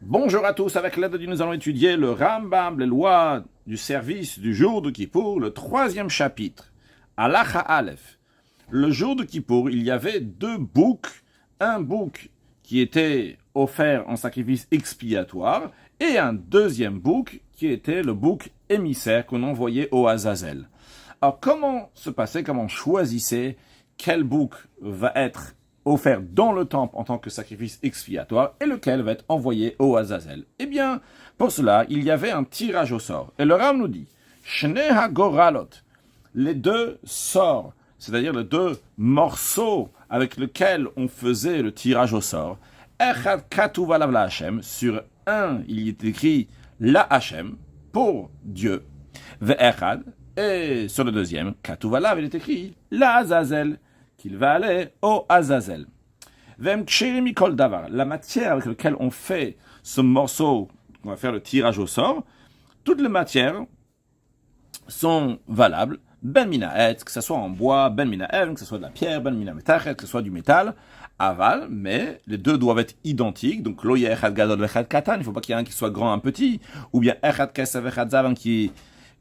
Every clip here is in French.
Bonjour à tous, avec l'aide de Dieu, nous allons étudier le Rambam, les lois du service du jour de Kippour, le 3e chapitre. Halacha Aleph. Le jour de Kippour, il y avait deux boucs, un bouc qui était offert en sacrifice expiatoire et un deuxième bouc qui était le bouc émissaire qu'on envoyait au Azazel. Alors comment se passait, comment on choisissait quel bouc va être offert dans le temple en tant que sacrifice expiatoire et lequel va être envoyé au Azazel? Eh bien, pour cela, il y avait un tirage au sort. Et le Ram nous dit, Shnei HaGoralot, les deux sorts, c'est-à-dire les deux morceaux avec lesquels on faisait le tirage au sort, Echad Katuv alav la Hashem, sur un, il est écrit la Hashem, pour Dieu, Ve'echad, et sur le deuxième, Katuv alav, il est écrit la Azazel, qu'il va aller au Azazel. La matière avec laquelle on fait ce morceau, on va faire le tirage au sort, toutes les matières sont valables. Ben mina et, que ce soit en bois, ben mina el, que ce soit de la pierre, ben mina metachet, que ce soit du métal, aval, mais les deux doivent être identiques. Donc lo yeh echad gadol vechad katan, il ne faut pas qu'il y ait un qui soit grand, un petit, ou bien echad kesef vechad zav, qui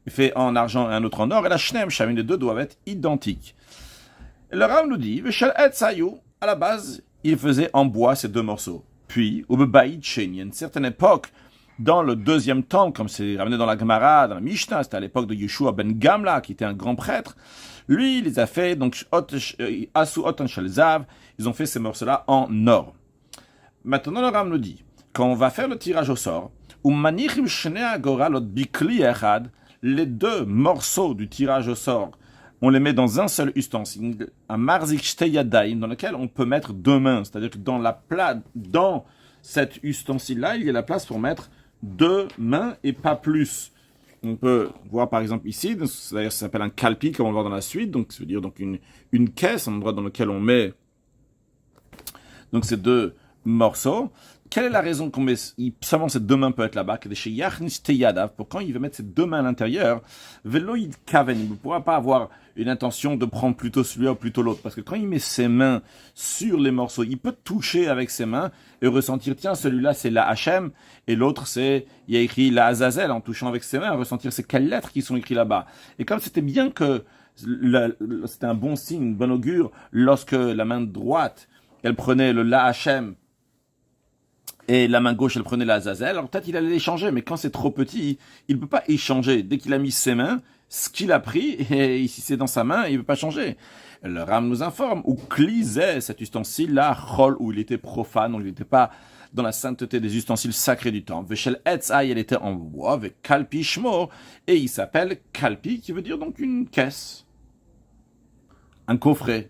est fait en argent et un autre en or, et la shnem shamim, les deux doivent être identiques. Le Rav nous dit, à la base, il faisait en bois ces deux morceaux. Puis, au Bebaïd Shen, il y a une certaine époque, dans le deuxième temple, comme c'est ramené dans la Gemara, dans la Mishnah, c'était à l'époque de Yeshua ben Gamla, qui était un grand prêtre. Lui, il les a fait, donc, Asu Otan Shalzav, ils ont fait ces morceaux-là en or. Maintenant, le Rav nous dit, quand on va faire le tirage au sort, les deux morceaux du tirage au sort, on les met dans un seul ustensile, un marzik shteyadaim, dans lequel on peut mettre deux mains. C'est-à-dire que dans cet ustensile-là, il y a la place pour mettre deux mains et pas plus. On peut voir par exemple ici, d'ailleurs ça s'appelle un kalpi, comme on va voir dans la suite, donc ça veut dire donc une caisse, un endroit dans lequel on met donc ces deux morceaux. Quelle est la raison qu'on met seulement ces deux mains peuvent être là-bas? Pour quand il veut mettre ses deux mains à l'intérieur, veloïd kaven, il ne pourra pas avoir une intention de prendre plutôt celui-là ou plutôt l'autre. Parce que quand il met ses mains sur les morceaux, il peut toucher avec ses mains et ressentir, tiens, celui-là c'est la Hachem, et l'autre c'est, il y a écrit la Azazel, en touchant avec ses mains, ressentir c'est quelles lettres qui sont écrites là-bas. Et comme c'était bien que c'était un bon signe, une bonne augure, lorsque la main droite, elle prenait le la Hachem, et la main gauche, elle prenait la Azazel, alors peut-être il allait l'échanger, mais quand c'est trop petit, il ne peut pas échanger. Dès qu'il a mis ses mains, ce qu'il a pris, et si c'est dans sa main, il ne peut pas changer. Le Ram nous informe, où clisait cet ustensile-là, chol, où il était profane, où il n'était pas dans la sainteté des ustensiles sacrés du temple. Veshel etzai, elle était en bois, avec kalpi shmo, et il s'appelle kalpi, qui veut dire donc une caisse, un coffret.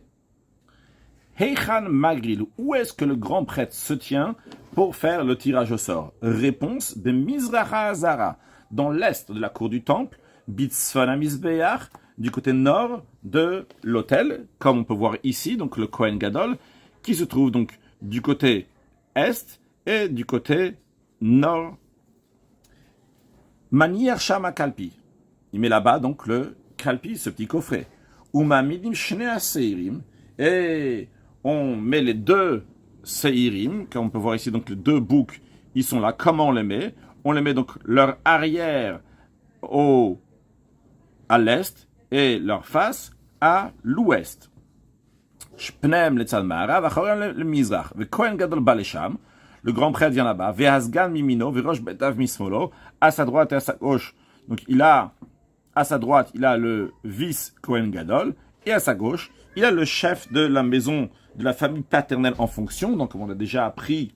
Heichan Magril, où est-ce que le grand prêtre se tient pour faire le tirage au sort? Réponse de Mizraha Azara, dans l'est de la cour du temple, Bitzfana Mizbeach, du côté nord de l'autel, comme on peut voir ici, donc le Kohen Gadol, qui se trouve donc du côté est et du côté nord. Manier Shama Kalpi, il met là-bas donc le Kalpi, ce petit coffret. Uma Midim Shnea Seirim, et on met les deux seirim, comme on peut voir ici, donc les deux boucs, ils sont là. Comment on les met? On les met donc leur arrière à l'est et leur face à l'ouest. Shpnem le tzalmara, v'achorem le mizrach, v'kohen gadol balesham, le grand prêtre vient là-bas, v'hasgan mimino, v'rosh betav mismolo, à sa droite et à sa gauche. Donc à sa droite, il a le vice Kohen Gadol, et à sa gauche, il a le chef de la maison de la famille paternelle en fonction. Donc, comme on a déjà appris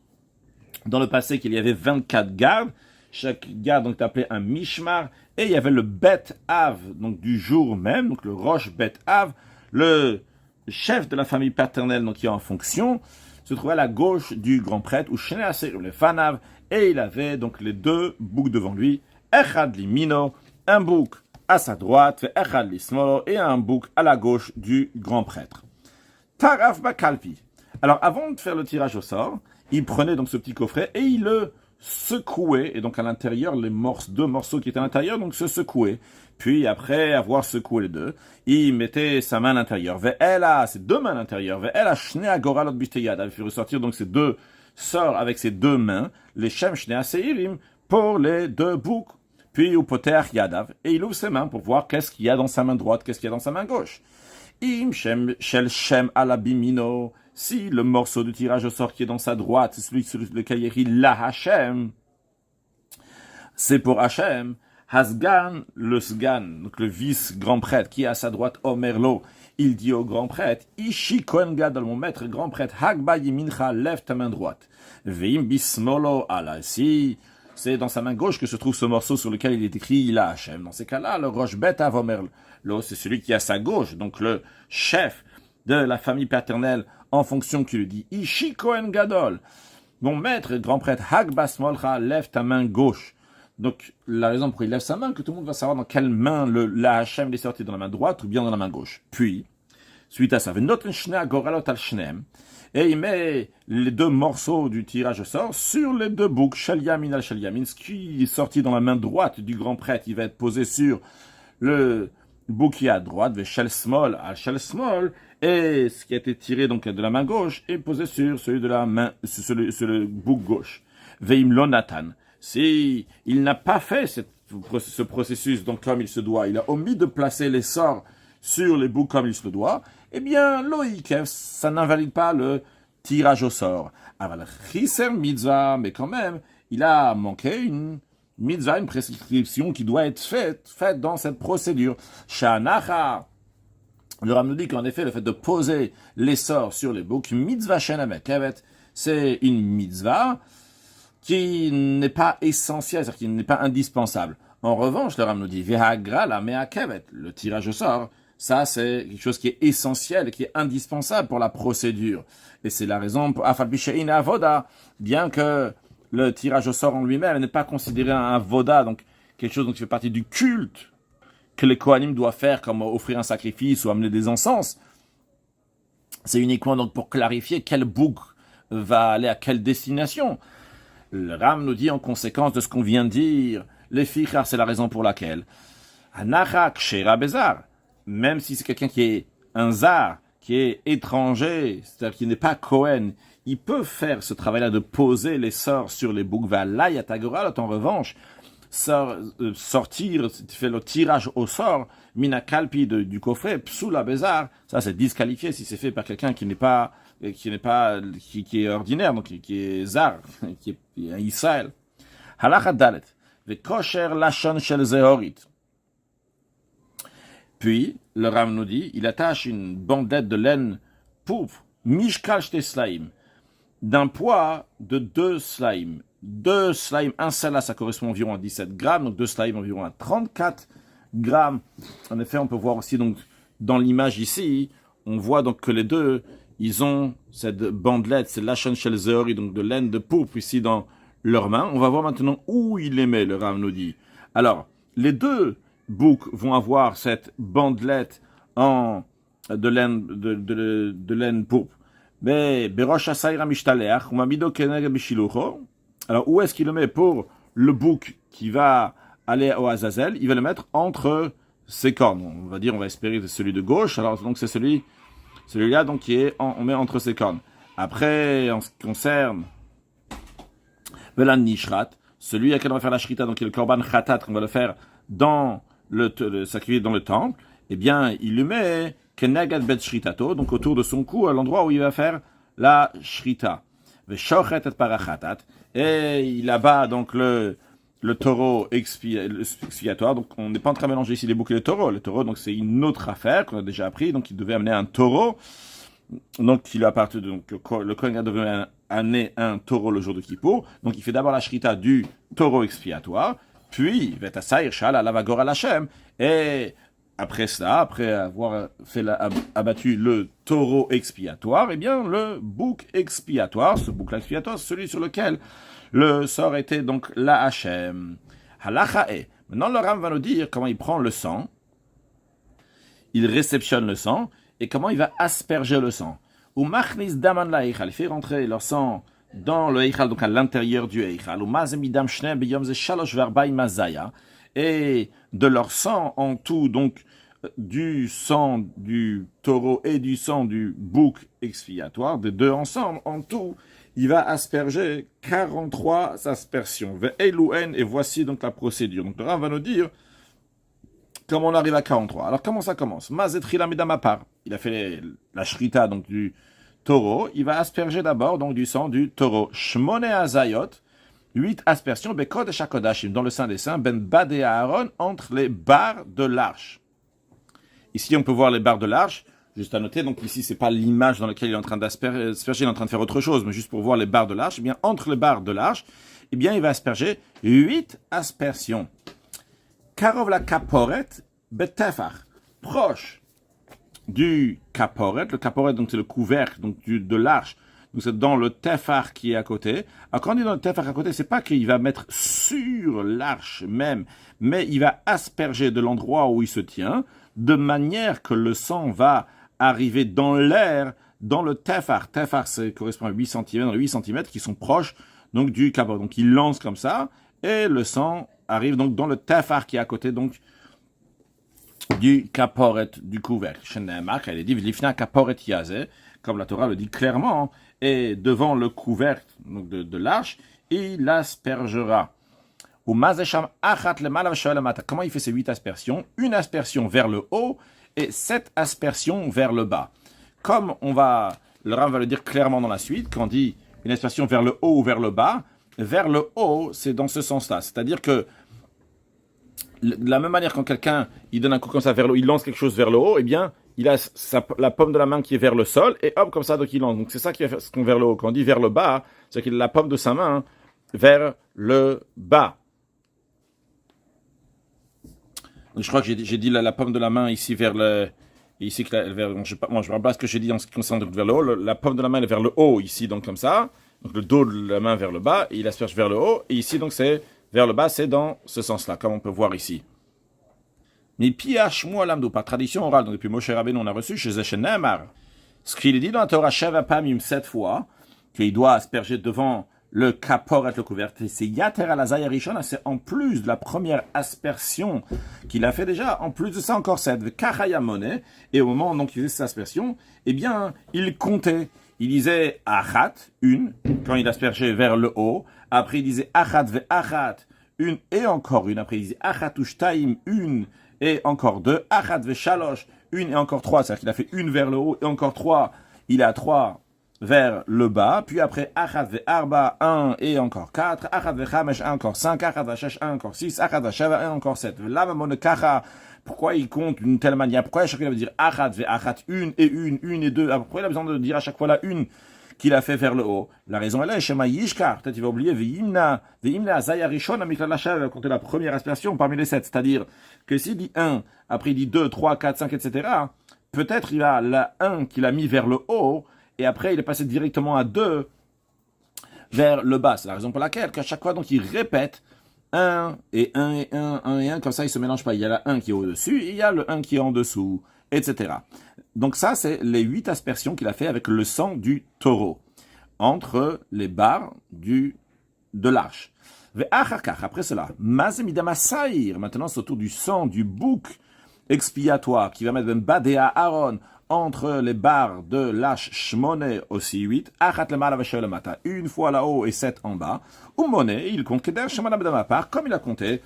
dans le passé qu'il y avait 24 gardes. Chaque garde donc est appelé un mishmar. Et il y avait le Bet Av, donc du jour même, donc le Rosh Bet Av, le chef de la famille paternelle donc qui est en fonction, se trouvait à la gauche du grand prêtre, ou Shnei Aser le Fanav, et il avait donc les deux boucs devant lui, Echad Limino, un bouc à sa droite, Echad Lismolo, et un bouc à la gauche du grand prêtre. Taraf Bakalpi. Alors, avant de faire le tirage au sort, il prenait donc ce petit coffret et il le secouer, et donc à l'intérieur, deux morceaux qui étaient à l'intérieur, donc se secouaient. Puis après avoir secoué les deux, il mettait sa main à l'intérieur. Ve'ela, ses deux mains à l'intérieur. Ve'ela shnei agoralot b'shteyad. Il fait ressortir donc ses deux sorts avec ses deux mains, les shem shnei aseirim, pour les deux boucs. Puis au poter yadav, et il ouvre ses mains pour voir qu'est-ce qu'il y a dans sa main droite, qu'est-ce qu'il y a dans sa main gauche. Im shem shel shem alabimino, si le morceau de tirage au sort qui est dans sa droite, c'est celui sur lequel il y a écrit la Hashem, c'est pour Hashem. Hasgan, le Sgan, donc le vice-grand prêtre, qui est à sa droite, Omerlo, il dit au grand prêtre, Ishi Kohen Gadol, mon maître grand prêtre, Hagba Yimincha, lève ta main droite. Veim bismolo ala, si c'est dans sa main gauche que se trouve ce morceau sur lequel il est écrit la Hashem. Dans ces cas-là, le Rosh Bet Avomerlo, c'est celui qui est à sa gauche, donc le chef de la famille paternelle en fonction qui lui dit, Ishi Kohen Gadol, mon maître grand prêtre, Hagba Smolcha, lève ta main gauche. Donc, la raison pour il lève sa main, que tout le monde va savoir dans quelle main la Hashem est sorti, dans la main droite ou bien dans la main gauche. Puis, suite à ça, et il met les deux morceaux du tirage au sort sur les deux boucs, Shel Yamin al Shel Yamin, ce qui est sorti dans la main droite du grand prêtre, il va être posé sur le bouc qui est à droite, Shel Smol al Shel Smol, et ce qui a été tiré donc de la main gauche est posé sur celui de la main, sur le bouc gauche. Veim lo Nathan. Si il n'a pas fait ce processus donc comme il se doit, il a omis de placer les sorts sur les boucs comme il se doit, eh bien, loïkev, ça n'invalide pas le tirage au sort. Aval chiser mitzvah, mais quand même, il a manqué une mitzvah, une prescription qui doit être faite dans cette procédure. Shanacha. Le Ram nous dit qu'en effet, le fait de poser les sorts sur les boucs, mitzvah shenamet kevet, c'est une mitzvah qui n'est pas essentiel, c'est-à-dire qui n'est pas indispensable. En revanche, le Ram nous dit, Vehagra la mea kevet, le tirage au sort, ça c'est quelque chose qui est essentiel et qui est indispensable pour la procédure. Et c'est la raison pour Afal Bishain Avoda, bien que le tirage au sort en lui-même n'est pas considéré un voda, donc quelque chose qui fait partie du culte que les Kohanim doivent faire, comme offrir un sacrifice ou amener des encens. C'est uniquement donc pour clarifier quel bouc va aller à quelle destination. Le Ram nous dit en conséquence de ce qu'on vient de dire, les fichar, c'est la raison pour laquelle Anacha Kshera Bezar, même si c'est quelqu'un qui est un zar, qui est étranger, c'est-à-dire qui n'est pas Kohen, il peut faire ce travail-là de poser les sorts sur les boucs. Yatagora, en revanche, sortir, tu fais le tirage au sort, mina kalpi du coffret, psula Bezar, ça c'est disqualifié si c'est fait par quelqu'un qui est ordinaire, donc qui est zar, qui est un Israël. Halacha dalet, ve kosher lashon shel zehorit. Puis, le Ram nous dit, il attache une bandelette de laine pourpre, mishkal shte slaim, d'un poids de 2 slaim. 2 slaim, un seul là, ça correspond environ à 17 grammes, donc 2 slaim environ à 34 grammes. En effet, on peut voir aussi, donc, dans l'image ici, on voit donc que les deux, ils ont cette bandelette, c'est lachon shel zehorit, donc de laine de pourpre ici dans leurs mains. On va voir maintenant où il les met, le Ram nous dit. Alors, les deux boucs vont avoir cette bandelette de laine pourpre. Mais berosh asayra mishtaleach, umamido keneg bishilucho. Alors, où est-ce qu'il le met pour le bouc qui va aller au Azazel? Il va le mettre entre ses cornes. On va espérer que c'est celui de gauche. Alors, donc, c'est celui-là, donc, on met entre ses cornes. Après, en ce qui concerne Velan Nishrat, celui à qui on va faire la shrita, donc, il est le korban khatat, qu'on va le faire dans le sacrifice dans le temple, eh bien, il le met kenegad bet shritato, donc autour de son cou, à l'endroit où il va faire la shrita. Veshochet et parachatat, et il abat donc le taureau expiatoire. Donc, on n'est pas en train de mélanger ici les boucs et les taureaux. Le taureau, donc, c'est une autre affaire qu'on a déjà appris. Donc, il devait amener un taureau. Donc, il a parti, donc, le Kohen devait amener un taureau le jour de Kippour. Donc, il fait d'abord la shrita du taureau expiatoire. Puis, Vetasaïr Shala Lavagor Hashem. Et après cela, après avoir abattu le taureau expiatoire, eh bien, le bouc expiatoire, ce bouc expiatoire, celui sur lequel le sort était donc la Hashem. Halacha e. Maintenant, le Ram va nous dire comment il prend le sang, il réceptionne le sang, et comment il va asperger le sang. Ou machnis daman laich, il fait rentrer leur sang dans le Eichal, donc à l'intérieur du Eichal. Et de leur sang en tout, donc du sang du taureau et du sang du bouc expiatoire, des deux ensemble, en tout, il va asperger 43 aspersions. Et voici donc la procédure. Donc le Rav va nous dire comment on arrive à 43. Alors comment ça commence? Il a fait la shrita donc du taureau. Il va asperger d'abord donc du sang du taureau. Shmone azayot, 8 aspersions, bekod shakodashim, dans le sein des saints, ben bad et Aaron, entre les barres de l'arche. Ici, on peut voir les barres de l'arche. Juste à noter, donc ici, c'est pas l'image dans laquelle il est en train d'asperger, il est en train de faire autre chose, mais juste pour voir les barres de l'arche. Eh bien, entre les barres de l'arche, eh bien, il va asperger 8 aspersions. Karov la kaporet betefar, proche du kaporet. Le kaporet, donc c'est le couvercle donc de l'arche. Donc c'est dans le tefar qui est à côté. Alors quand on dit dans le tefar à côté, c'est pas qu'il va mettre sur l'arche même, mais il va asperger de l'endroit où il se tient, de manière que le sang va arriver dans l'air, dans le tefar. Tefar, ça correspond à 8 cm, 8 cm qui sont proches donc du kaporet. Donc il lance comme ça, et le sang arrive donc dans le tefar qui est à côté donc du kaporet, du couvercle. Shene'emar, elle est dit, V'lifna kaporet yazeh, comme la Torah le dit clairement, et devant le couvercle donc de l'arche, il aspergera. Comment il fait ces 8 aspersions? Une aspersion vers le haut et 7 aspersions vers le bas. Comme le Rav va le dire clairement dans la suite, quand on dit une aspersion vers le haut ou vers le bas, vers le haut, c'est dans ce sens-là. C'est-à-dire que de la même manière, quand quelqu'un il donne un coup comme ça vers le haut, il lance quelque chose vers le haut, eh bien, il a la paume de la main qui est vers le sol, et hop, comme ça, donc il lance. Donc c'est ça qui est vers le haut. Quand on dit vers le bas, c'est qu'il a la paume de sa main vers le bas. Donc, je crois que j'ai dit la paume de la main ici vers le... Ici, je me rappelle pas ce que j'ai dit en ce qui concerne vers le haut. La paume de la main est vers le haut, ici, donc comme ça. Donc le dos de la main vers le bas, et il asperge vers le haut. Et ici, donc c'est vers le bas, c'est dans ce sens-là, comme on peut voir ici. Mais piach moi l'amdou, par tradition orale, donc depuis Moshe Rabbeinu, on a reçu chez Shene'emar, ce qu'il est dit dans la Torah Sheva Pamim 7 fois, qu'il doit asperger devant le kaporet, le couvercle, c'est Yater al Rishon, c'est en plus de la première aspersion qu'il a fait déjà, en plus de ça encore 7, Kachayamone, et au moment donc il faisait cette aspersion, eh bien, il comptait. Il disait achat, une, quand il aspergeait vers le haut. Après, il disait achat ve achat, une et encore une. Après, il disait achat ushtaim, une et encore deux. Achat ve shalosh, une et encore trois. C'est-à-dire qu'il a fait une vers le haut et encore trois. Il est à trois vers le bas. Puis après, achat ve arba, un et encore quatre. Achat ve chamesh, un encore cinq. Achat ve shesh, un encore six. Achat ve sheva, un encore sept. Lama monekacha. Pourquoi il compte d'une telle manière? Pourquoi à chaque fois il va dire achat ve achat, une et deux? Pourquoi il a besoin de dire à chaque fois la une qu'il a fait vers le haut? La raison est là, Shema Yishkar, peut-être il va oublier, ve'imna azaya rishon amikla lashav, il va compter la première aspersion parmi les 7, c'est-à-dire que s'il dit 1, après il dit 2, 3, 4, 5, etc., peut-être il a la 1 qu'il a mis vers le haut, et après il est passé directement à 2 vers le bas. C'est la raison pour laquelle, qu'à chaque fois, donc il répète 1 et 1 et 1, 1 et 1, comme ça il se mélange pas. Il y a la 1 qui est au-dessus, et il y a le 1 qui est en dessous, etc. Donc ça, c'est les 8 aspersions qu'il a fait avec le sang du taureau, entre les barres de l'arche. Après cela, maintenant c'est autour du sang du bouc expiatoire, qui va mettre ben Badea Aaron entre les barres de l'arche Shmone, aussi 8, une fois là-haut et 7 en bas, ou Moné, il compte comme il a compté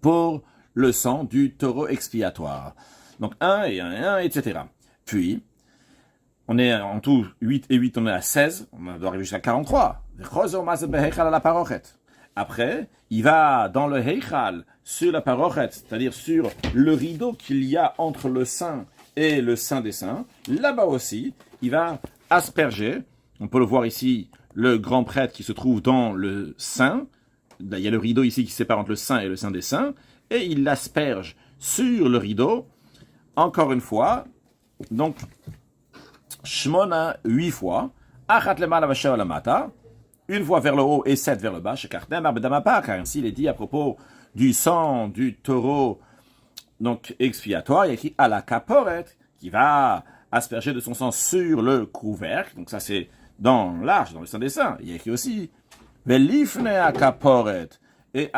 pour le sang du taureau expiatoire. Donc 1 et 1 et 1, etc. Puis, on est en tout 8 et 8, on est à 16, on doit arriver jusqu'à 43. Après, il va dans le heichal, sur la parochet, c'est-à-dire sur le rideau qu'il y a entre le sein et le sein des saints. Là-bas aussi, il va asperger, on peut le voir ici, le grand prêtre qui se trouve dans le sein. Il y a le rideau ici qui sépare entre le sein et le sein des saints, et il l'asperge sur le rideau, encore une fois, donc, Shmona 8 fois, Achat lemala v'sheva lamata, une fois vers le haut et 7 vers le bas, car ainsi il est dit à propos du sang du taureau donc expiatoire, il y a écrit à la kaporet, qui va asperger de son sang sur le couvercle, donc ça c'est dans l'arche, dans le Saint des Saints. Il y a écrit aussi Velifne akaporet. Et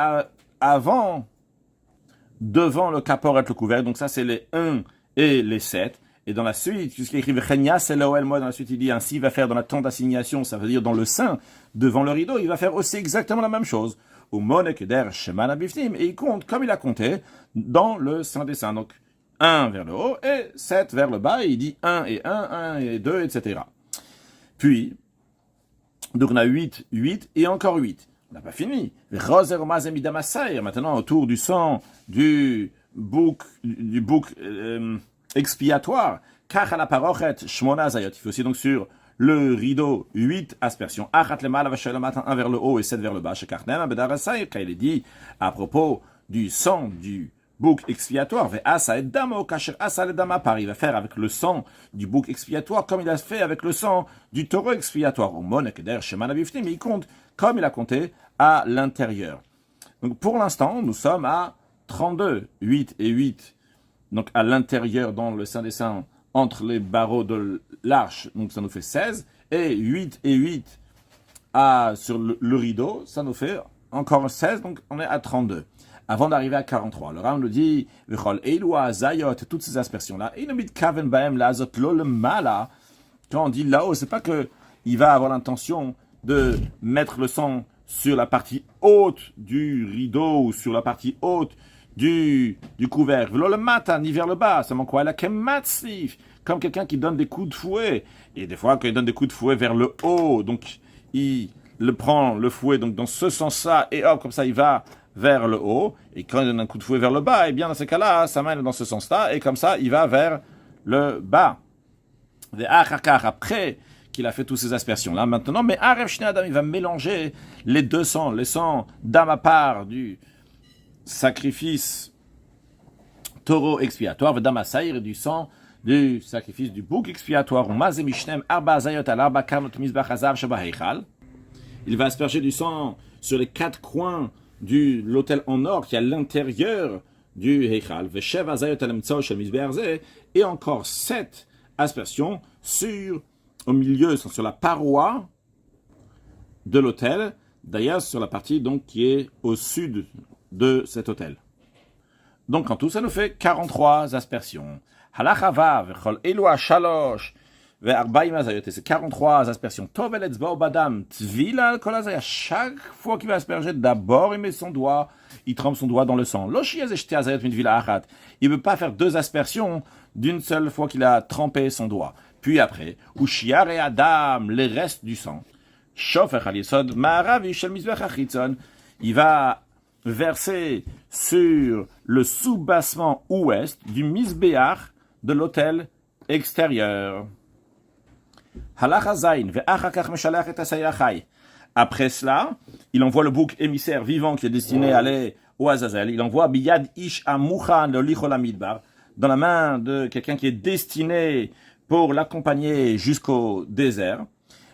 avant, devant le kaporet, le couvercle. Donc ça, c'est les 1 et les 7. Et dans la suite, puisqu'il écrit Vechenia, c'est l'OL, moi, dans la suite, il dit ainsi, il va faire dans la tente d'assignation, ça veut dire dans le sein, devant le rideau, il va faire aussi exactement la même chose. Ou Monekeder Shemana Biftim, et il compte comme il a compté dans le sein des saints. Donc, 1 vers le haut et 7 vers le bas, et il dit 1 et 1, 1 et 2, etc. Puis, donc on a 8 et encore 8. On n'a pas fini. Maintenant, autour du sang du bouc expiatoire. Il fait aussi donc sur le rideau 8 aspersions. 1 vers le haut et 7 vers le bas. Quand il est dit à propos du sang du bouc expiatoire, il va faire avec le sang du bouc expiatoire comme il a fait avec le sang du taureau expiatoire. Mais il compte comme il a compté à l'intérieur. Donc pour l'instant, nous sommes à 32, 8 et 8. Donc à l'intérieur dans le Saint des Saints, entre les barreaux de l'arche, donc ça nous fait 16, et 8 et 8 sur le rideau, ça nous fait encore 16, donc on est à 32. Avant d'arriver à 43, le Ram nous dit, toutes ces aspersions-là, quand on dit là-haut, c'est pas qu'il va avoir l'intention de mettre le sang sur la partie haute du rideau ou sur la partie haute du couvercle, le matin, ni vers le bas, ça manque quoi? Comme quelqu'un qui donne des coups de fouet. Et des fois, quand il donne des coups de fouet vers le haut, donc il prend le fouet donc dans ce sens-là, et hop, comme ça, il va vers le haut. Et quand il donne un coup de fouet vers le bas, et bien dans ces cas-là, sa main est dans ce sens-là, et comme ça, il va vers le bas. Après qu'il a fait toutes ces aspersions-là, maintenant, mais Aref Shnei Adam, il va mélanger les deux sangs, les sangs d'ama part du sacrifice taureau expiatoire, et du sang du sacrifice du bouc expiatoire. Il va asperger du sang sur les 4 coins de l'autel en or qui est à l'intérieur du Heichal. Et encore 7 aspersions au milieu, sur la paroi de l'autel, d'ailleurs sur la partie donc, qui est au sud de cet autel. Donc en tout, ça nous fait 43 aspersions. C'est 43 aspersions. À chaque fois qu'il va asperger, d'abord il met son doigt, il trempe son doigt dans le sang. Il ne veut pas faire 2 aspersions d'une seule fois qu'il a trempé son doigt. Puis après, et Adam, les restes du sang. Il va verser sur le soubassement ouest du misbéach de l'autel extérieur. Après cela, il envoie le bouc émissaire vivant qui est destiné à aller au Azazel. Il envoie biyad ish amuchan l'olicholamidbar dans la main de quelqu'un qui est destiné pour l'accompagner jusqu'au désert.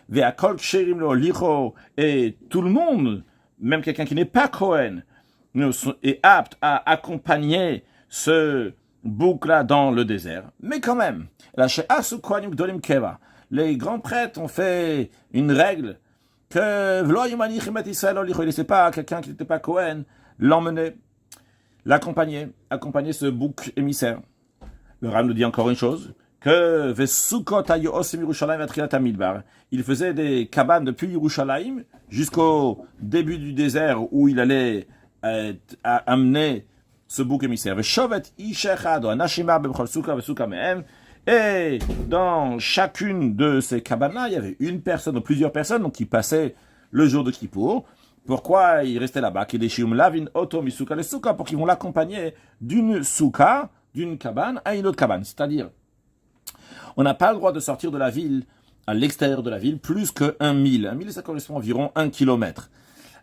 Ve'akol ksherim lo licho, et tout le monde, même quelqu'un qui n'est pas Cohen, est apte à accompagner ce bouc-là dans le désert. Mais quand même, les grands prêtres ont fait une règle que il ne laissait pas quelqu'un qui n'était pas Cohen l'emmener, accompagner ce bouc émissaire. Le Ram nous dit encore une chose, que il faisait des cabanes depuis Yerushalayim jusqu'au début du désert où il allait amener ce bouc émissaire. Et dans chacune de ces cabanes-là, il y avait une personne ou plusieurs personnes donc, qui passaient le jour de Kippour. Pourquoi ils restaient là-bas? Pour qu'ils vont l'accompagner d'une souka, d'une cabane à une autre cabane. C'est-à-dire, on n'a pas le droit de sortir de la ville, à l'extérieur de la ville, plus que 1 mille. 1 mille, ça correspond à environ 1 kilomètre.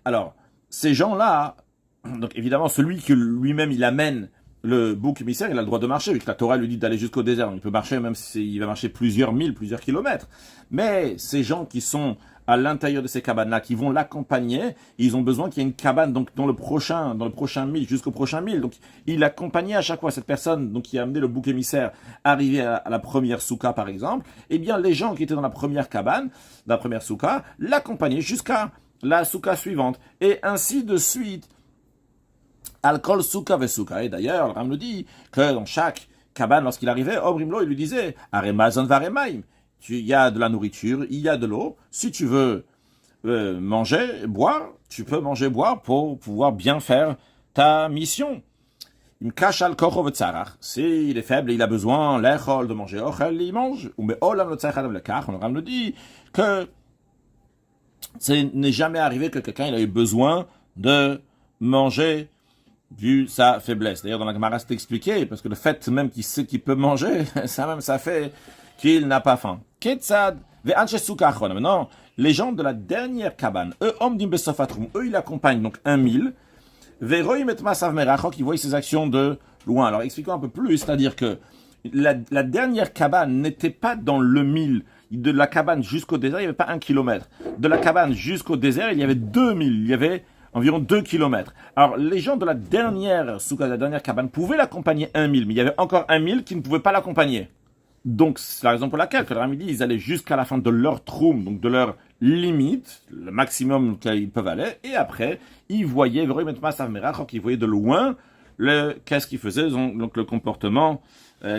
Alors, ces gens-là, donc évidemment, celui que lui-même il amène le bouc émissaire, il a le droit de marcher, vu que la Torah lui dit d'aller jusqu'au désert. Il peut marcher même s'il va marcher plusieurs milles, plusieurs kilomètres. Mais ces gens qui sont à l'intérieur de ces cabanes-là, qui vont l'accompagner. Ils ont besoin qu'il y ait une cabane donc dans le prochain mille, jusqu'au prochain mille. Donc, il accompagnait à chaque fois cette personne donc qui a amené le bouc émissaire arrivé à la première soukha, par exemple. Eh bien, les gens qui étaient dans la première cabane, dans la première soukha, l'accompagnaient jusqu'à la soukha suivante. Et ainsi de suite. Alcool soukha ve soukha. Et d'ailleurs, le Ram nous dit que dans chaque cabane, lorsqu'il arrivait, Obrimlo, il lui disait, Aremazon varemaim. Il y a de la nourriture, il y a de l'eau. Si tu veux manger, boire, tu peux manger, boire pour pouvoir bien faire ta mission. Il me cache al korov tzarach. S'il est faible et il a besoin l'echol de manger, ochel, il mange. Ou mais olam le tzarach le kach. On nous dit que ce n'est jamais arrivé que quelqu'un il a eu besoin de manger vu sa faiblesse. D'ailleurs, dans la Gemara, c'est expliqué, parce que le fait même qu'il sait qu'il peut manger, ça fait qu'il n'a pas faim. Ketzad, ve'anche soukachon. Maintenant, les gens de la dernière cabane, eux, omdim besofatrum, eux, ils accompagnent donc 1000. Ve'roim et masav merachok, ils voient ses actions de loin. Alors, expliquons un peu plus, c'est-à-dire que la dernière cabane n'était pas dans le 1000. De la cabane jusqu'au désert, il n'y avait pas 1 kilomètre. De la cabane jusqu'au désert, il y avait 2000. Il y avait environ 2 kilomètres. Alors, les gens de la dernière soukha, de la dernière cabane, pouvaient l'accompagner 1000, mais il y avait encore 1000 qui ne pouvaient pas l'accompagner. Donc, c'est la raison pour laquelle, que le Rami dit, ils allaient jusqu'à la fin de leur troum, donc de leur limite, le maximum qu'ils peuvent aller, et après, ils voyaient, ils voyaient de loin qu'est-ce qu'ils faisaient, donc le comportement,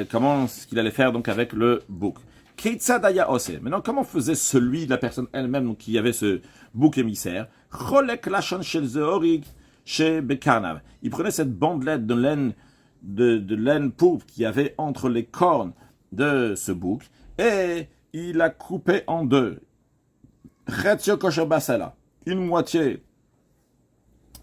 comment ce qu'il allait faire donc avec le bouc. Keitsadaya ose. Maintenant, comment faisait celui, la personne elle-même, donc, qui avait ce bouc émissaire? Cholek lachon shel zeorig chez Bekarnav. Il prenait cette bandelette de laine pourpre qu'il y avait entre les cornes de ce bouc et il la coupait en deux. Chetzio kosher basela. Une moitié,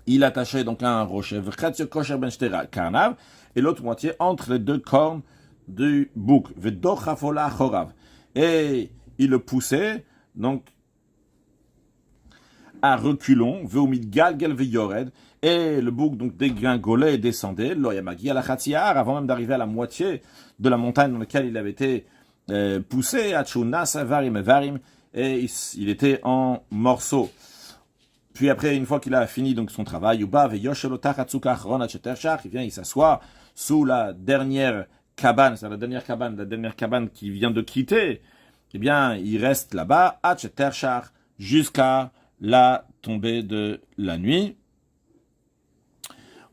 il attachait donc à un rocher. Chetzio kosher ben shtera karnav. Et l'autre moitié entre les deux cornes du bouc. Vedochafola chorav. Et il le poussait, donc, à reculons, veumid galgel veyored, et le bouc donc dégringolait et descendait, loyamagi à la khatsiar, avant même d'arriver à la moitié de la montagne dans laquelle il avait été poussé, achunas varim varim, et il était en morceaux. Puis après, une fois qu'il a fini donc son travail, Yuba veyoshelotach atzukach ronat shetershach, il vient, il s'assoit sous la dernière cabane, c'est la dernière cabane qui vient de quitter. Eh bien, il reste là-bas, achetershach, jusqu'à la tombée de la nuit.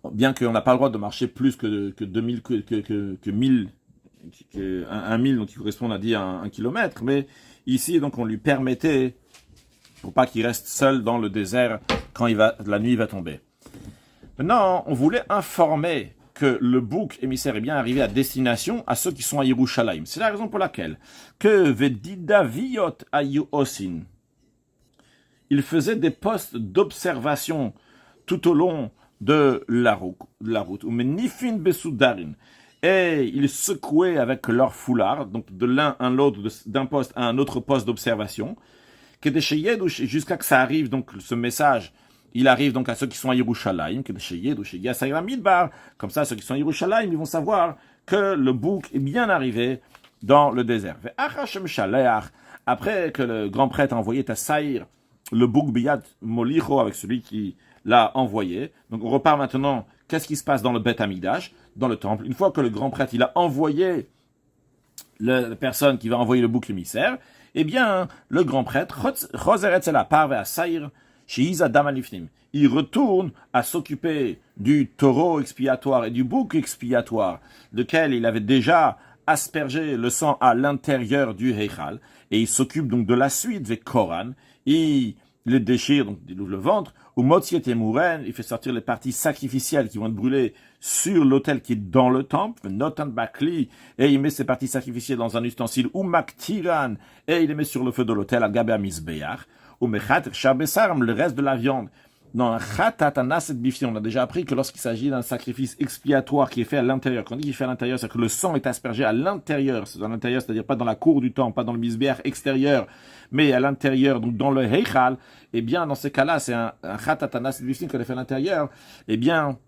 Bien qu'on n'a pas le droit de marcher plus que 2000, que 1000, un 1000, donc qui correspond à dire un kilomètre, mais ici, donc, on lui permettait, pour pas qu'il reste seul dans le désert quand la nuit va tomber. Maintenant, on voulait informer que le bouc émissaire est bien arrivé à destination à ceux qui sont à Yerushalayim. C'est la raison pour laquelle que Vedida Viot Ayu Osin, il faisait des postes d'observation tout au long de la route. Nifin Besoudarin. Et ils secouaient avec leur foulard, donc de l'un à l'autre, d'un poste à un autre poste d'observation, jusqu'à que ça arrive, donc ce message, il arrive donc à ceux qui sont à Yerushalayim, comme ça, ceux qui sont à Yerushalayim, ils vont savoir que le bouc est bien arrivé dans le désert. Après que le grand prêtre a envoyé Tassaïr, le bouc Biyad Molicho, avec celui qui l'a envoyé. Donc on repart maintenant, qu'est-ce qui se passe dans le Beth Amidash, dans le temple. Une fois que le grand prêtre, il a envoyé la personne qui va envoyer le bouc émissaire, eh bien, le grand prêtre, il retourne à s'occuper du taureau expiatoire et du bouc expiatoire, lequel il avait déjà aspergé le sang à l'intérieur du Heichal, et il s'occupe donc de la suite, avec Koran, il les déchire, donc il ouvre le ventre, ou Motsiet et Mouren, il fait sortir les parties sacrificielles qui vont être brûlées sur l'autel qui est dans le temple, Notan Bakli, et il met ces parties sacrificielles dans un ustensile, ou Maktiran, et il les met sur le feu de l'autel, Al-Gabé Misbeach, ou Mechat Shabesarm, le reste de la viande. Dans Khatatanas Bifti, on a déjà appris que lorsqu'il s'agit d'un sacrifice expiatoire qui est fait à l'intérieur, quand on dit qu'il est fait à l'intérieur, c'est que le sang est aspergé à l'intérieur, c'est-à-dire pas dans la cour du temple, pas dans le misbéach extérieur, mais à l'intérieur, donc dans le Heichal, eh bien, dans ces cas-là, c'est un Khatatanas Bifti qu'on a fait à l'intérieur, eh bien,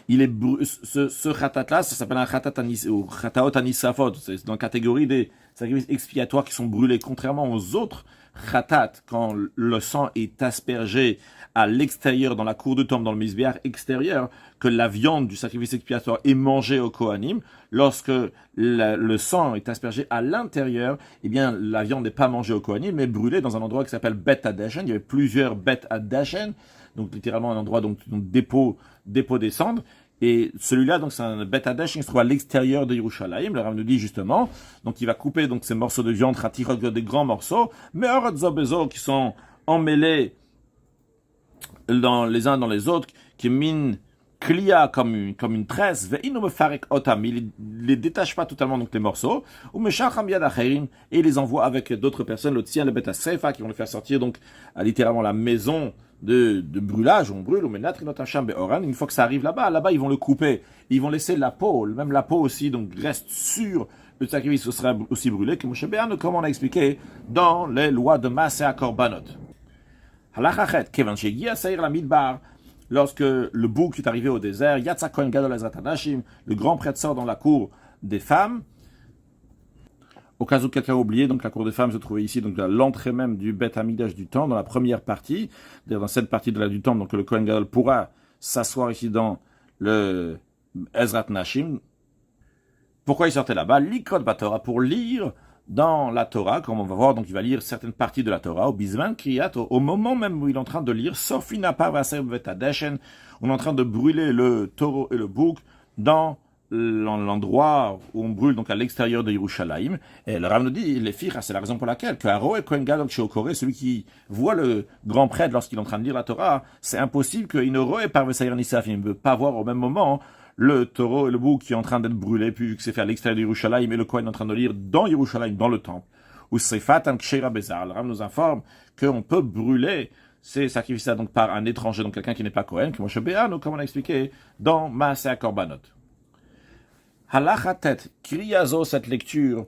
il est ce khatat-là, ça s'appelle un khatat ou khataot anisafot. C'est dans la catégorie des sacrifices expiatoires qui sont brûlés, contrairement aux autres Khatat, quand le sang est aspergé à l'extérieur, dans la cour de temple, dans le misbéach extérieur, que la viande du sacrifice expiatoire est mangée au Kohanim. Lorsque le sang est aspergé à l'intérieur, eh bien, la viande n'est pas mangée au Kohanim, mais brûlée dans un endroit qui s'appelle Bet Hadashen. Il y avait plusieurs Bet Hadashen, donc littéralement un endroit donc dépôt des cendres. Et celui-là, donc, c'est un Bet Hadashen qui se trouve à l'extérieur de Yerushalayim. Le Rav nous dit justement, donc, il va couper donc ces morceaux de viande, Khatirot, des grands morceaux, mais Orotzobezo qui sont emmêlés dans les uns dans les autres, qui minent Klia comme une tresse, il les détache pas totalement donc les morceaux, et il les envoie avec d'autres personnes, le tien, le Bet Sefa, qui vont le faire sortir donc à littéralement la maison de brûlage, on brûle, une fois que ça arrive là-bas, ils vont le couper, ils vont laisser la peau, même la peau aussi, donc reste sur le sacrifice, ce sera aussi brûlé, comme on a expliqué dans les lois de Maaseh Korbanot. Halachachet, Kevan Shegia Saïr la Midbar, lorsque le bouc est arrivé au désert, Yatsa Kohen Gadol Ezrat Hanashim, le grand prêtre sort dans la cour des femmes. Au cas où quelqu'un a oublié, donc la cour des femmes se trouvait ici, donc à l'entrée même du Beth Hamikdash du temple, dans la première partie, dans cette partie du temple, donc le Kohen Gadol pourra s'asseoir ici dans le Ezrat Nashim. Pourquoi il sortait là-bas? L'Ikot Batora, pour lire dans la Torah, comme on va voir, donc il va lire certaines parties de la Torah, au Bizman Kriyat, au moment même où il est en train de lire, Sofina Parvaser Vetadeshen, on est en train de brûler le taureau et le bouc dans l'endroit où on brûle, donc à l'extérieur de Yerushalayim. Et le Rav nous dit, les filles, c'est la raison pour laquelle, que Haro et Kohen Gadol Sheokore, celui qui voit le grand prêtre lorsqu'il est en train de lire la Torah, c'est impossible qu'il ne roe Parvaser Nisaf, il ne peut pas voir au même moment le taureau et le bouc qui est en train d'être brûlé, puis que c'est fait à l'extérieur de Yerushalayim, et le Kohen est en train de lire dans Yerushalayim, dans le temple. Ou Seifatan Kshera Bezar. Le Rav nous informe qu'on peut brûler ces sacrifices-là donc par un étranger, donc quelqu'un qui n'est pas Kohen, comme Moshe Be'anu, comme on a expliqué dans Maaseh Korbanot. Halachatet, Kriyazo, cette lecture,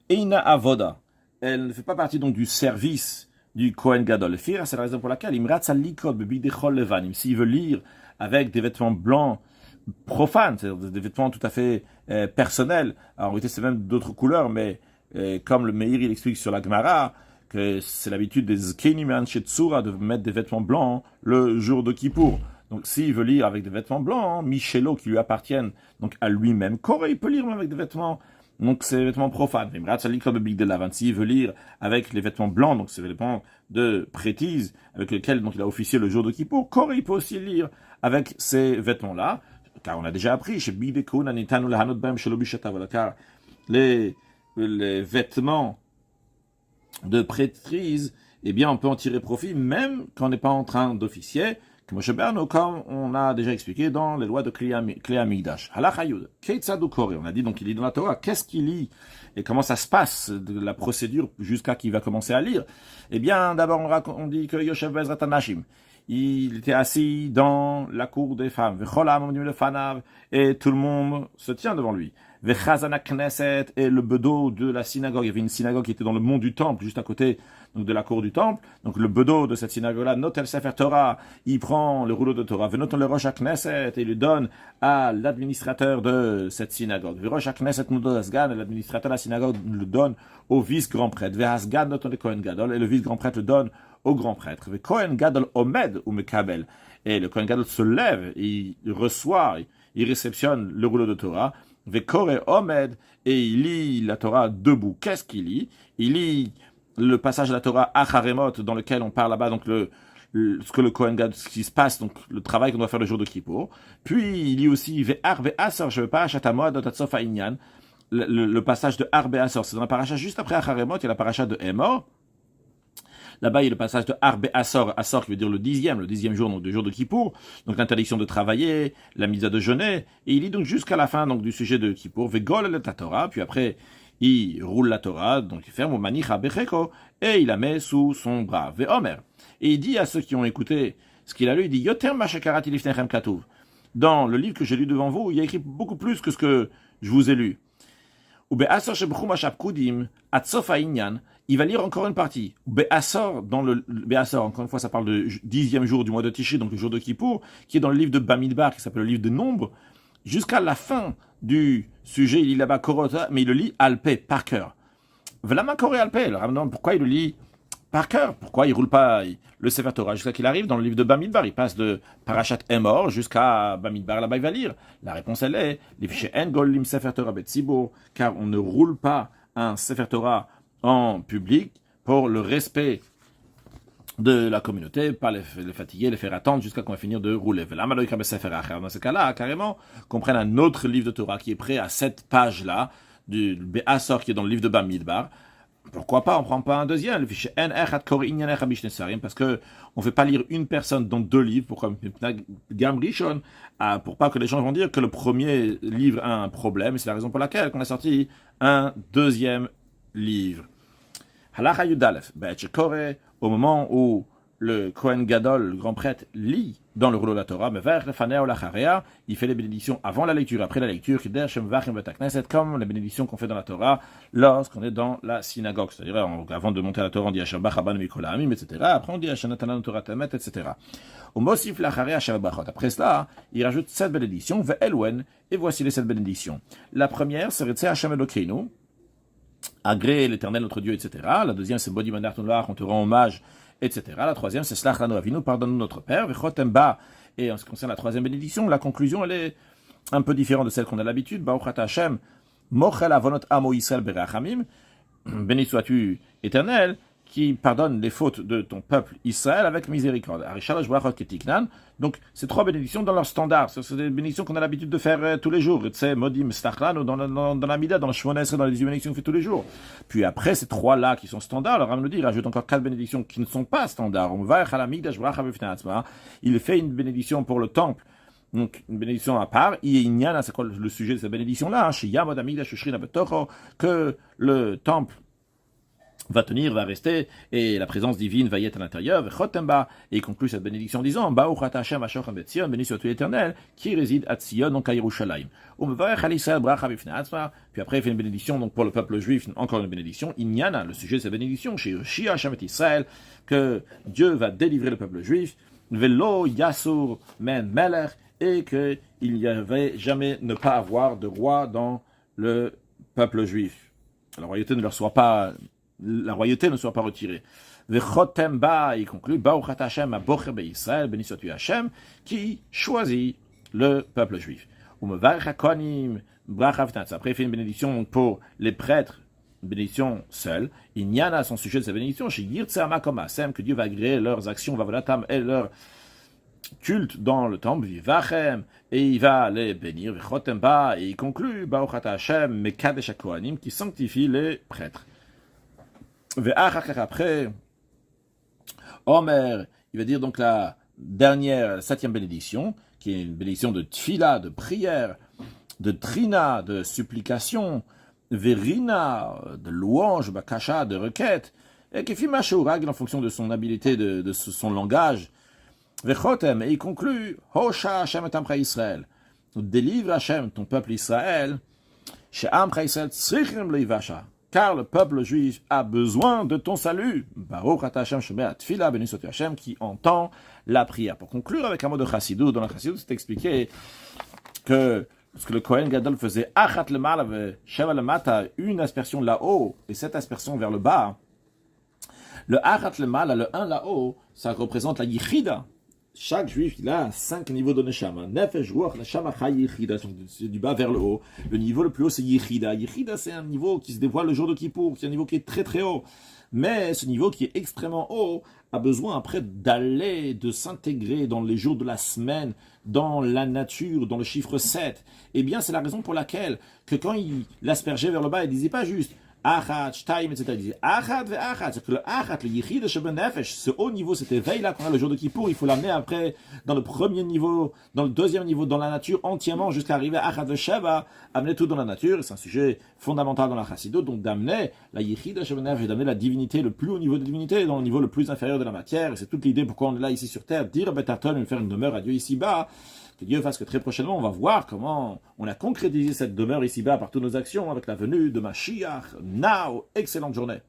Eina Avoda, elle ne fait pas partie donc du service du Kohen Gadol. C'est la raison pour laquelle Imratza Likod Bebidechol Levanim, s'il veut lire avec des vêtements blancs profanes, c'est-à-dire des vêtements tout à fait personnels. Alors, en réalité, c'est même d'autres couleurs, mais comme le Meir, il explique sur la Gemara, que c'est l'habitude des Zkenim et Anshe Tsura de mettre des vêtements blancs le jour de Kippour. Donc, s'il veut lire avec des vêtements blancs, Michelo, qui lui appartiennent donc à lui-même, Corée, il peut lire même avec des vêtements, donc c'est des vêtements profanes. S'il veut lire avec les vêtements blancs, donc c'est des vêtements de prêtise, avec lesquels donc, il a officié le jour de Kippour, Corée, il peut aussi lire avec ces vêtements-là, car on a déjà appris, chez Bidekun, Anitanu, Lahanot Bam, Shelobishata, voilà, car les vêtements de prêtrise, eh bien, on peut en tirer profit, même quand on n'est pas en train d'officier, comme on a déjà expliqué dans les lois de Kli Hamikdash. Halachayud, Keitzad Ukore, on a dit donc qu'il lit dans la Torah, qu'est-ce qu'il lit et comment ça se passe, de la procédure jusqu'à qu'il va commencer à lire. Eh bien, d'abord, on dit que Yoshev Bezrat Hanashim, il était assis dans la cour des femmes, et tout le monde se tient devant lui. Knesset, et le bedeau de la synagogue. Il y avait une synagogue qui était dans le mont du temple, juste à côté donc, de la cour du temple. Donc le bedeau de cette synagogue-là, Notel Sefer Torah, il prend le rouleau de Torah, Venoton le Rosh Knesset, et il le donne à l'administrateur de cette synagogue. Rosh Knesset Nudosgan, et l'administrateur de la synagogue le donne au vice-grand prêtre. Vehasgan Noton le Kohen Gadol, et le vice-grand prêtre le donne au grand prêtre. Kohen Gadol Omed ou Mekabel. Et le Kohen Gadol se lève, il reçoit, il réceptionne le rouleau de Torah. Vekore Omed, et il lit la Torah debout. Qu'est-ce qu'il lit? Il lit le passage de la Torah Acharemot, dans lequel on parle là-bas, donc ce que le Kohen Gadol, ce qui se passe, donc le travail qu'on doit faire le jour de Kippour. Puis il lit aussi Ve'ar Ve'asar, je veux pas, Shatamod, Dotatsof Inyan, le passage de Ar Ve'asar. C'est dans la paracha juste après Acharemot, il y a la paracha de Emor. Là-bas, il y a le passage de Arbe Assor, Assor qui veut dire le dixième jour, donc du jour de Kippour, donc l'interdiction de travailler, la mise à de jeûner, et il lit donc jusqu'à la fin donc du sujet de Kippour, Vegol la Torah, puis après il roule la Torah, donc il ferme au Manicha Becheko, et il la met sous son bras, Veomer. Et il dit à ceux qui ont écouté ce qu'il a lu, il dit Yoter Mashakarat Ilifnechem Katuv. Dans le livre que j'ai lu devant vous, il y a écrit beaucoup plus que ce que je vous ai lu. Il va lire encore une partie. Dans le Be'asor, encore une fois, ça parle de 10e jour du mois de Tishri, donc le jour de Kippour, qui est dans le livre de Bamidbar, qui s'appelle le livre de Nombre. Jusqu'à la fin du sujet, il lit là-bas Korota, mais il le lit Alpé, par cœur. Vlama Koré Alpé, pourquoi il le lit par cœur. Pourquoi il roule pas le Sefer Torah jusqu'à qu'il arrive dans le livre de Bamidbar? Il passe de Parashat Emor jusqu'à Bamidbar, là-bas il va lire. La réponse elle est Sefer Torah betzibur, car on ne roule pas un Sefer Torah en public pour le respect de la communauté, pas les fatiguer, les faire attendre jusqu'à qu'on va finir de rouler. Dans ce cas-là, carrément, qu'on prenne un autre livre de Torah qui est prêt à cette page-là, du Be'asor qui est dans le livre de Bamidbar. Pourquoi pas, on prend pas un deuxième, parce que on fait pas lire une personne dans deux livres, pourquoi pour pas que les gens vont dire que le premier livre a un problème, et c'est la raison pour laquelle on a sorti un deuxième livre. Halacha Yudalef, au moment où le Kohen Gadol, le grand prêtre, lit dans le rouleau de la Torah, il fait les bénédictions avant la lecture, après la lecture, comme les bénédictions qu'on fait dans la Torah lorsqu'on est dans la synagogue. C'est-à-dire, avant de monter à la Torah, on dit Asher Bach Rabban Mikol Ha'amim, etc. Après, on dit Asher Natanan Torah Temet, etc. Après cela, il rajoute 7 bénédictions, Ve'elwen, et voici les 7 bénédictions. La première, c'est Retzeh Hashem Elokeinu, agrée l'Éternel notre Dieu, etc. La deuxième, c'est Bodi Mandar Tunlach, on te rend hommage, etc. La troisième, c'est Slach Lanu Avinu, pardonne-nous notre Père, Vechotem Ba. Et en ce qui concerne la troisième bénédiction, la conclusion, elle est un peu différente de celle qu'on a l'habitude. Baruch Ata Hashem, Mochel Avonot Amo Yisrael Berachamim, béni sois-tu, Éternel, qui pardonne les fautes de ton peuple Israël avec miséricorde. Donc, ces 3 bénédictions dans leur standard. Ce sont des bénédictions qu'on a l'habitude de faire tous les jours. Tu sais, Modim, Stachlanu, dans la Mida, dans le Shmones, dans les 10 bénédictions qu'on fait tous les jours. Puis après, ces 3-là qui sont standards, le Ram nous dit, il rajoute encore 4 bénédictions qui ne sont pas standards. Il fait une bénédiction pour le temple. Donc, une bénédiction à part. C'est quoi le sujet de cette bénédiction-là? Que le temple va tenir, va rester, et la présence divine va y être à l'intérieur, et il conclut cette bénédiction en disant, béni soit l'Éternel, qui réside à Tzion, donc à Yerushalayim. Puis après, il fait une bénédiction, donc pour le peuple juif, encore une bénédiction, Inyana, le sujet de cette bénédiction, chez Shia Hashem et Israël, que Dieu va délivrer le peuple juif, Velo Yasur Men Melech, et qu'il n'y avait jamais ne pas avoir de roi dans le peuple juif. La royauté ne soit pas retirée. Vechotemba, il conclut, Baruch Hashem abocher beIsraël, béni sois-tu Hashem, qui choisit le peuple juif. Après, il fait une bénédiction pour les prêtres, une bénédiction seule. Il y en a son sujet de sa bénédiction, chez Yirtzama comme Hashem, que Dieu va agréer leurs actions, va volatam et leur culte dans le temple, Vivachem, et il va les bénir, Vechotemba, et il conclut, Baruch Hashem, Mekadesh HaKohanim, qui sanctifie les prêtres. Après, Omer, il va dire donc la dernière, 7e bénédiction, qui est une bénédiction de tfila, de prière, de trina, de supplication, verina, de louange, bakasha, de requête, et qui fait mashurag en fonction de son habileté, de son langage. Vechotem, et il conclut, Hosha Hashem et Amcha Israël, délivre Hashem, ton peuple Israël, chez Amcha Israël, tzrichim leivasha. Car le peuple juif a besoin de ton salut. Baruch Ata Hashem Shomea Tfila, béni soit Hashem, qui entend la prière. Pour conclure avec un mot de Chassidut, dans la Chassidut, c'est expliqué que lorsque le Kohen Gadol faisait Achat le mal, Sheva le mata, une aspersion là-haut, et cette aspersion vers le bas, le Achat le mal, le 1 là-haut, ça représente la Yichida. Chaque juif, il a 5 niveaux de Neshama. Nefesh, Ruach, Neshama, Chai, Yichida. C'est du bas vers le haut. Le niveau le plus haut, c'est Yichida. Yichida, c'est un niveau qui se dévoile le jour de Kippour. C'est un niveau qui est très très haut. Mais ce niveau qui est extrêmement haut a besoin après d'aller, de s'intégrer dans les jours de la semaine, dans la nature, dans le chiffre 7. Eh bien, c'est la raison pour laquelle que quand il l'aspergeait vers le bas, il disait pas juste Achat, Shtaim, etc. Il disait Achat ve Achat. C'est que le Achat, le Yichid Sheben Nefesh, ce haut niveau, cet éveil-là qu'on a le jour de Kippour, il faut l'amener après dans le premier niveau, dans le deuxième niveau, dans la nature entièrement, jusqu'à arriver à Achat ve Sheva, amener tout dans la nature. C'est un sujet fondamental dans la Chassidut, donc d'amener la Yichid Sheben Nefesh, d'amener la divinité, le plus haut niveau de divinité, dans le niveau le plus inférieur de la matière. Et c'est toute l'idée pourquoi on est là ici sur terre, dire Betarton, faire une demeure à Dieu ici-bas. Que Dieu fasse que très prochainement, on va voir comment on a concrétisé cette demeure ici-bas par toutes nos actions avec la venue de Mashiach. Now, excellente journée.